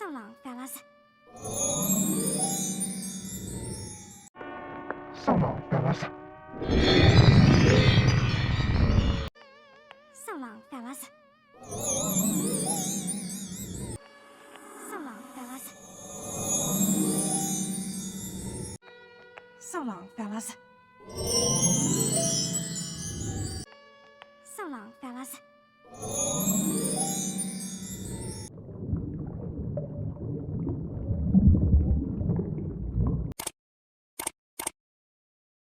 So long, fellas. So long, fellas. So long, fellas. So long, fellas. So long, fellas. So long, fellas.